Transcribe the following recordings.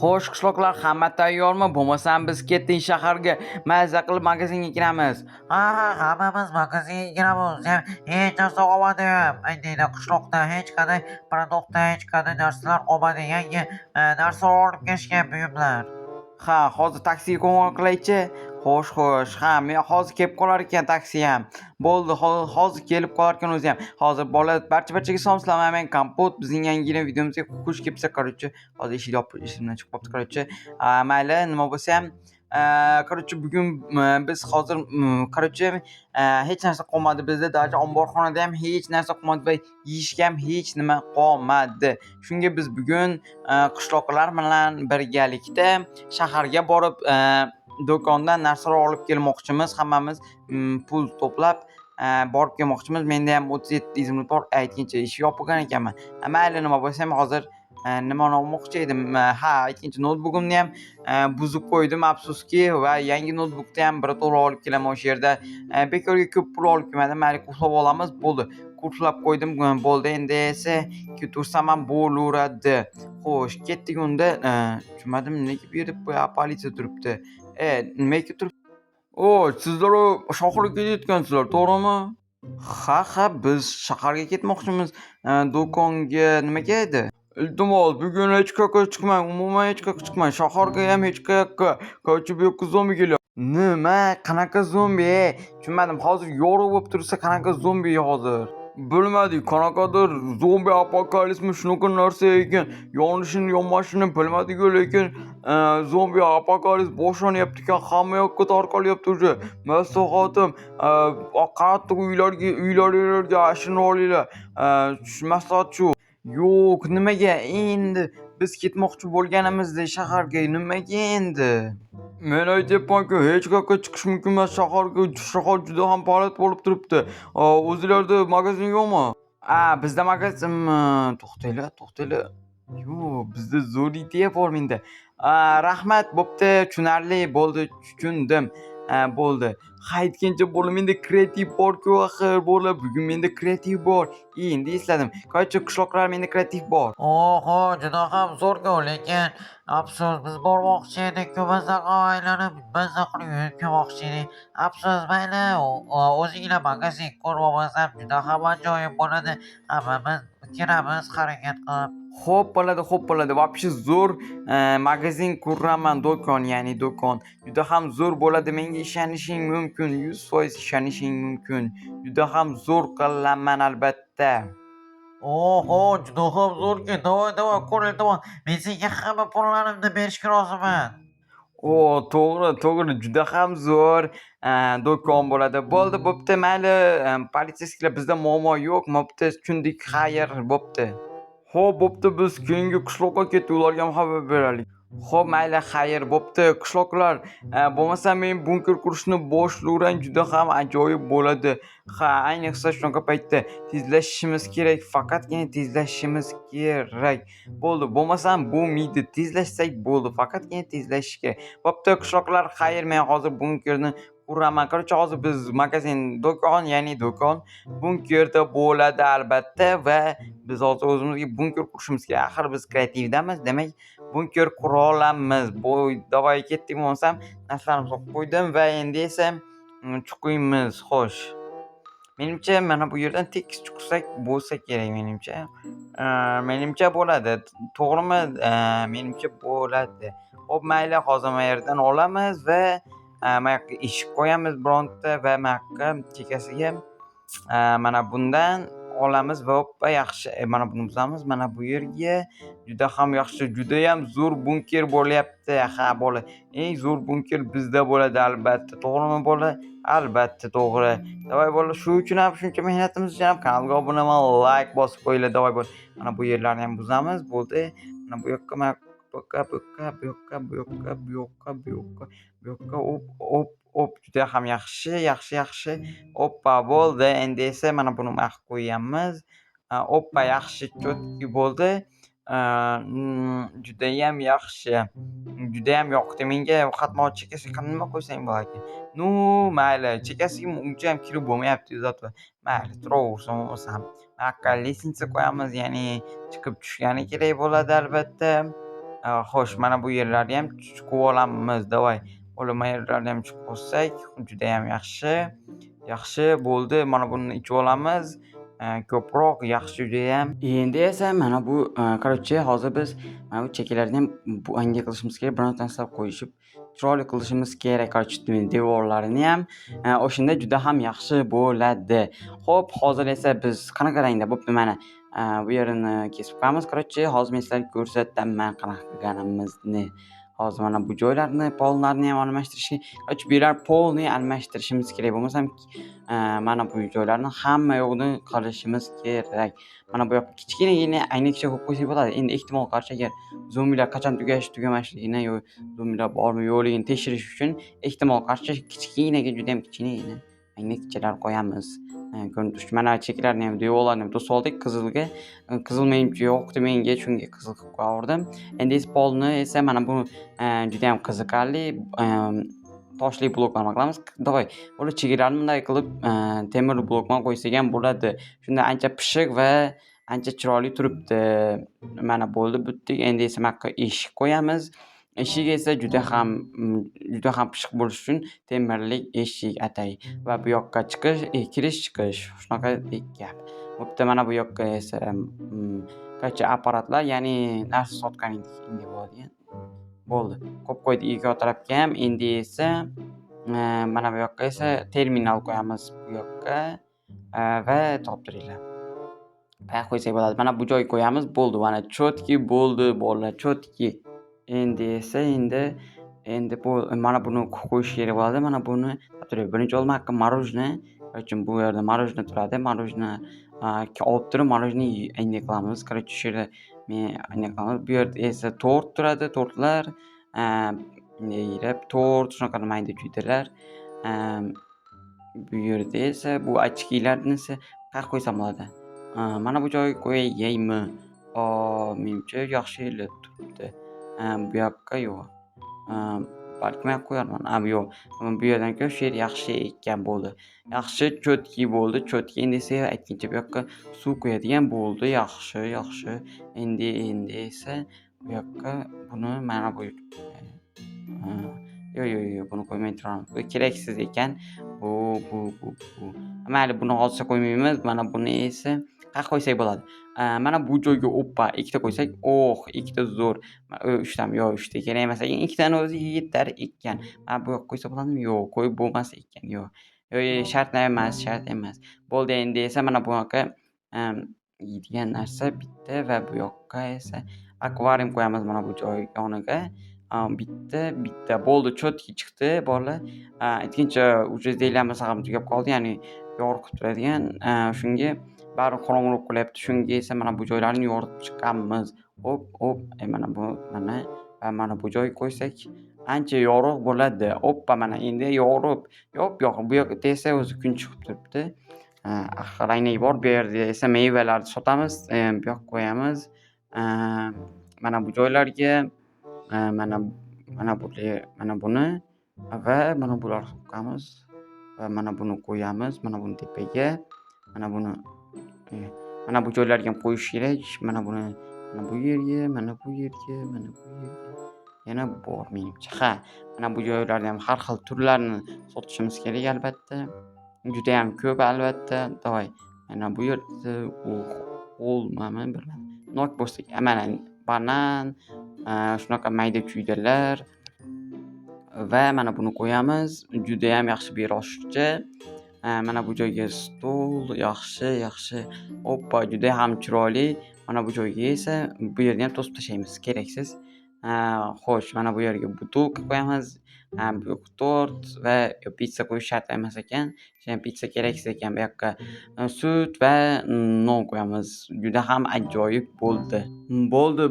Xo'sh, qishloqlar hamma tayyormi? Bo'lmasam biz ketdik shaharga mazza qilib magazinga kiramiz. Ha, hammamiz magazinga kiramiz. Hech narsa qolmadi. Aytaylik, qishloqda hech qanday produktda hech qanday narsalar qolmadi. Yangi narsalar olib kelishgan buyumlar. Ha, hozir taksiga qo'ng'iroq qilaychi. Xo'sh. Ha, men hozir kelib qolar ekan taksi ham. Bo'ldi, hozir kelib qolar ekan o'zi ham. Hozir bola barchaga salom sizlarga men Kompot bizning yangina videomizga xush kelibsiz. Короче, hozir eshik yopib eshikdan chiqib qolibdi. Короче, mayli, nima bo'lsa ham короче, bugun biz hozir короче, hech narsa qolmadi bizda. Даже omborxonada ham hech narsa qolmadi va yeyishga ham hech nima qolmadi. Shunga biz bugun qishloqlar bilan birgalikda shaharga borib do'kondan narsalar olib kelmoqchimiz. Hammamiz pul to'plab borib kelmoqchimiz. Menda ham 37 yuzim bor. Aytgancha eshik yopilgan ekanman. Mayli, nima bo'lsa ham hozir nimani olmoqchi edim? Ha, aytgancha notebookimni ham buzib qo'ydim, afsuski, va yangi notebookni ham birato'la olib kelaman o'sha yerda. Bekorga ko'p pul olib kelmadim. Mayli, qulflab olamiz, bo'ldi. Qulflab qo'ydim, bo'ldi. Endi esa ketaversam ham bo'laveradi. Xo'sh, ketdik unda. Tushunmadim, nega bu yerda politsiya turibdi? Nimaga turibdi? Sizlar shaharga ketayotgansizlar, to'g'rimi? Ha, biz shaharga ketmoqchimiz. Do'konga nimaga edi? Iltimos, bugun hech qayoqqa chiqmang, umuman hech qayoqqa chiqmang. Shaharga ham hech qayoqqa. Короче, bu yoqqa zombi kelyapti. Nima? Qanaqa zombi? Tushunmadim. Hozir yorug' bo'lib tursa, qanaqa zombi hozir? Bilmadik, qanaqadir zombi apokalismi shunaqa narsa ekan. Yonishini yonmashini bilmadik-ku, lekin zombi apokalips boshlanyapti ekan, hamma yoqqa tarqalyapti уже. Maslahatim, qattiq uylaringlarga ashinib olinglar. Maslahat shu. Yo'q, nimaga endi biz ketmoqchi bo'lganimizda shaharga nimaga endi? Men aytyapman-ku, hech qayoqqa chiqish mumkin emas shaharga. Shahar juda ham baland bo'lib turibdi. O'zinglarda magazin yo'qmi? Bizda magazinmi? To'xtanglar. Yo'q, bizda zo'r ideya bor menda. Rahmat, bo'pti, tushunarli bo'ldi, tushundim. Bo'ldi. Aytgancha bola, menda kreativ bor-ku axir, bola. Bugun menda kreativ bor. Endi esladim. Короче, qishloqlar menda kreativ bor. Oho, juda ham zo'r-ku, lekin afsus, biz bormoqchi edik-ku, bazaqa aylanib, baza qilib yurib kelmoqchi edik. Afsus, mayli, o'zinglar magazin ko'rib olmasam juda ham ajoyib bo'ladi. Hammamiz kiramiz harakat qilib. Xo'p bo'ladi. Вообще zo'r magazin quraman, do'kon, ya'ni do'kon. Juda ham zo'r bo'ladi. Menga ishonishing mumkin. 100% ishonishing mumkin. Juda ham zo'r qilaman albatta. Oho, juda ham zo'rki. Davay, qo'l iltimos. Men senga hamma pullarimni berishga roziman. To'g'ri, juda ham zo'r do'kon bo'ladi. Bo'ldi, bo'pti, mayli. Politsiyachilar, bizda muammo yo'q. Bo'pti, tushundik. Xayr, bo'pti. Xo'p, bo'pti, biz keyingi qishloqqa ketdik, ularga ham xabar beraylik. Xo'p, mayli, xayr, bo'pti. Qishloqlar, bo'lmasa men bunker qurishni boshlayman, juda ham ajoyib bo'ladi. Ha, ayniqsa shunaqa paytda tezlashishimiz kerak, faqatgina tezlashishimiz kerak. Bo'ldi, bo'lmasam bo'lmaydi. Tezlashsak bo'ldi, faqatgina tezlashish kerak. Bo'pti, qishloqlar, xayr, men hozir bunkerni quraman. Короче, hozir biz magazin, do'kon, ya'ni do'kon bunkerda bo'ladi albatta, va biz hozir o'zimizga bunker qurishimiz kerak. Axir biz kreativdamiz, demak bunker qura olamiz. Davay ketdik, bo'lmasam narsalarimizni qo'yib qo'ydim va endi esa chiqamiz. Xo'sh. Menimcha mana bu yerdan tekis chiqsak bo'lsa kerak menimcha. Menimcha bo'ladi. To'g'rimi? Menimcha bo'ladi. Xo'p, mayli, hozir mana yerdan olamiz va mana yoqqa eshik qo'yamiz bironta va mana yoqqa chekkasiga mana bundan olamiz va hoppa, yaxshi. Mana buni buzamiz. Mana bu yerga juda ham yaxshi, juda ham zo'r bunker bo'lyapti. Ha, bola. Eng zo'r bunker bizda bo'ladi albatta. To'g'rimi, bola? Albatta, to'g'ri. Davay, bola, shu uchun ham shuncha mehnatimiz uchun ham kanalga obuna va like bosib qo'yinglar. Davay, bola. Mana bu yerlarni ham buzamiz. Bo'ldi. Mana bu yoqqa, mana bu yoqqa, hop, juda ham yaxshi. Hoppa, bo'ldi. Endi esa mana buni mana qo'yamiz. Hoppa, yaxshi, chotki bo'ldi. Juda ham yaxshi. Juda ham yoqdi menga. Xatmo chekkasiga nima qo'ysang bo'lar ekan? Ну, mayli, chekkasiga uncha ham kirib bo'lmayapti, zotli. Mayli, turaversin, bo'lmasam. Mana yoqqa lestnitsa qo'yamiz, ya'ni chiqib tushgani kerak bo'ladi albatta. Xo'sh, mana bu yerlarni ham chiqib olamiz. Davay. Olma yerlarni ham chiqib olsak, juda ham yaxshi. Yaxshi bo'ldi. Mana buni ichib olamiz. Ko'proq yaxshi judayam. Endi esa mana bu короче, hozir biz mana bu chekkalarni ham bunga qilishimiz kerak. Bir narsa qo'yishib, chiroyli qilishimiz kerak. Короче, devorlarini ham o'shanda juda ham yaxshi bo'ladi. Xo'p, hozir esa biz qanaqa rangda bo'pti mana bu yerini kesib qo'yamiz. Короче, hozir men sizlarga ko'rsataman qanaqa qilganimizni. Hozir mana bu joylarni, pollarni ham almashtirishga, короче, bu yerlar polni almashtirishimiz kerak. Bo'lmasam mana bu joylarni hamma yo'qni qilishimiz kerak. Mana bu yoqqa kichkinagina aynakcha qo'yib qo'ysak bo'ladi. Endi ehtimol qarshi agar zombilar qachon tugamashligini yo zombilar bormi yo'qligini tekshirish uchun ehtimol qarshi kichkinaga, juda ham kichkinagina aynakchalar qo'yamiz. Ko'rinib turibdi. Mana cheklarni ham, devorlarni ham to'sib oldik qizilga. Qizil menimcha yoqdi menga, shunga qizil qilib qo'yardim. Endi esa polni esa mana bu juda ham qiziqarli toshli bloklarni qilamiz. Davay, bular chegaralarni bunday qilib temir blokdan qo'ysak ham bo'ladi. Shunda ancha pishiq va ancha chiroyli turibdi. Mana bo'ldi, bitdik. Endi esa mana eshik qo'yamiz. Eshik esa juda ham pishiq bo'lishi uchun temirlik eshik atay va bu yoqqa chiqish, kirish chiqish shunaqa gap. Bo'pti, mana bu yoqqa esa короче, apparatlar, ya'ni narsa sotganingiz bo'ladigan. Bo'ldi. Qo'yib qo'ydik ikki tarafga ham. Endi esa mana bu yoqqa esa terminal qo'yamiz bu yoqqa va topib turinglar. Qayerga qo'ysak bo'ladi? Mana bu joyga qo'yamiz. Bo'ldi. Mana chotki bo'ldi, bolalar, chotki. Endi esa endi bu mana buni qo'yish kerak bo'ladi. Mana buni topib birinchi o'lma haqqi morojniy. Короче, bu yerda morojniy turadi. Morojniy olib turib, morojniy ayni qilamiz. Короче, shu yerda men ayni qilamiz. Bu yerda esa tort turadi. Tortlar yeyilib, tort shunaqa mayda chuydalar. Bu yerda esa bu ochkilarni esa qayerga qo'ysam bo'ladi? Mana bu joyga qo'yaymi? Menimcha yaxshi elib turibdi. Bu yoqqa yo'q. Balki men qo'yarman. Yo'q. Bu yerdan ko'ra shu yer yaxshi ekan bo'ldi. Yaxshi, chotki bo'ldi. Chotki endi esa aytgancha bu yoqqa suv qo'yadigan bo'ldi. Yaxshi. Endi esa bu yoqqa buni mana bu yo'q, buni qo'ymay turamiz. Bu keraksiz ekan. Bu. Mayli, buni hozircha qo'ymaymiz. Mana buni esa qayerga qo'ysak bo'ladi? Mana bu joyga ikkita qo'ysak, ikkita zo'r. 3 tami, yo'q, 3 ta kerak emas ekan. Ikkitani o'zi yetar ekan. Mana bu yoqqa qo'ysa bo'ladimi? Yo'q, qo'yib bo'lmas ekan. Yo'q, shart emas. Bo'ldi, endi esa mana bu yoqqa yeydigan narsa bitta va bu yoqqa esa akvarium qo'yamiz mana bu joy yoniga. Bitta. Bo'ldi, chotki chiqdi, bolalar. Aytgancha уже deylarimiz ham tugab qoldi, ya'ni yoritib turadigan. Shunga bari qorong'ulik qilyapti. Shunga esa mana bu joylarni yoritib chiqamiz. Hop, mana bu mana bu joyga qo'ysak ancha yorug' bo'ladi. Hoppa, mana endi yorug'. Yo'q, bu yoqda esa o'zi kun chiqib turibdi. Axir aynak bor. Bu yerda esa mevalarni sotamiz. Bu yoqqa qo'yamiz. Mana bu joylarga mana buni va mana bularni qo'yamiz va mana buni qo'yamiz. Mana buni tepaga. Mana bu joylarga ham qo'yish kerak. Mana buni bu yerga, mana bu yerga. Yana bor menimcha. Mana bu joylarda ham har xil turlarni sotishimiz kerak albatta. Juda ham ko'p albatta. Davay. Mana bu yerda olmami bilmadim. Nok bo'lsak, mana banan, shunaqa mayda chuydalar va mana buni qo'yamiz. Juda ham yaxshi bir oshiqcha. Mana bu joyga stol, yaxshi. Hoppa, juda ham chiroyli. Mana bu joyga esa bu yerni ham to'sib tashlaymiz, keraksiz. Xo'sh, mana bu yerga butilka qo'yamiz. Bu tort va pitsa qo'yish shart emas ekan. Pitsa keraksiz ekan. Bu yoqqa sut va non qo'yamiz. Juda ham ajoyib bo'ldi.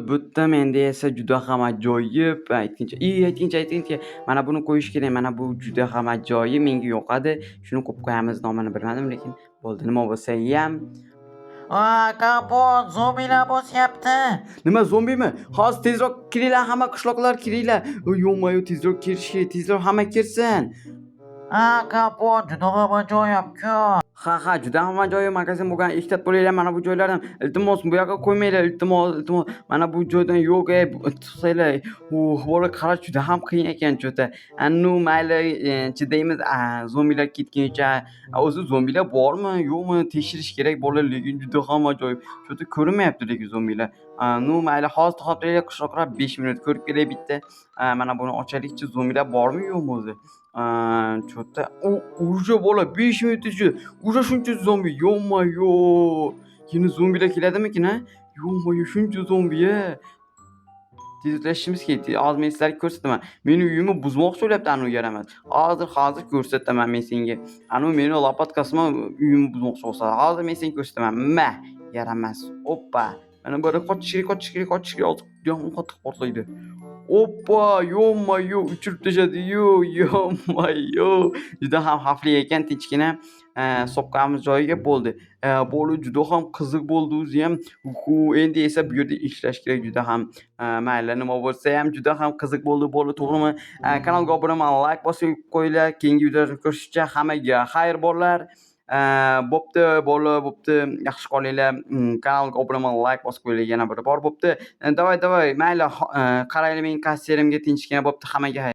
Bitdim. Endi esa juda ham ajoyib. Aytgancha. Mana buni qo'yish kerak. Mana bu juda ham ajoyib. Menga yoqadi. Shuni qo'yib qo'yamiz. Nomini bilmadim, lekin bo'ldi. Nima bo'lsa ham. Kapot, zombilar bosyapti. Nima, zombimi? Hozir tezroq kiringlar, hamma qishloqlar kiringlar. Yo'q, tezroq kirish kerak. Tezroq hamma kirsin. Kapot, juda ham ajoyib-ku. Ha, juda ham ajoyib magazin bo'lgan. Ehtiyot bo'linglar mana bu joylardan. Iltimos bu yoqqa qo'ymanglar, iltimos. Mana bu joydan yo'q, tursanglar. Bola qarash juda ham qiyin ekan cho'ta. Nu mayli, chidaymiz, zombilar ketguncha. O'zi zombilar bormi, yo'qmi tekshirish kerak bolalar, lekin juda ham ajoyib. Cho'ta ko'rinmayapti lekin zombilar. Nu mayli, hozir to'xtab 5 minut ko'rib kelay bitta. Mana buni ochaylikchi, zombilar bormi yo'qmi o'zi? Cho'ta уже bola 5 minut ichida уже shuncha zombi, yo-mayo! Yana zombilar keladimikin, a? Yo-mayo, shuncha zombi-ya! Tezlashishimiz kerak. Hozir men sizlarga ko'rsataman. Meni uyimni buzmoqchi bo'lyapti anavi yaramas. Hozir ko'rsataman men senga. Anavi meni lopatkasima uyimni buzmoqchi bo'lsa, hozir men senga ko'rsataman. Ma, yaramas. Oppa. Mana bu yerda qochish kerak. Hozir juda ham qattiq portlaydi. Oppa, yo-mayo, uchirib tashladi. Yo-mayo. Juda ham xavfli ekan, tinchgina sopqamiz joyiga bo'ldi. Bola juda ham qiziq bo'ldi o'zi ham. Endi esa bu yerda ishlash kerak juda ham. Mayli, nima bo'lsa ham juda ham qiziq bo'ldi bola, to'g'rimi? Kanalga obuna bo'lib, like bosib qo'yinglar. Keyingi videolarda ko'rishguncha hammaga xayr bolalar. Bo'pti bola, bo'pti. Yaxshi qolinglar. Kanalga obuna bo'lib, like bosib qo'yinglar, yana biri bor bo'pti. Davay, mayli, qaranglar mening kasserimga tinchgina bo'pti. Hammaga xayr.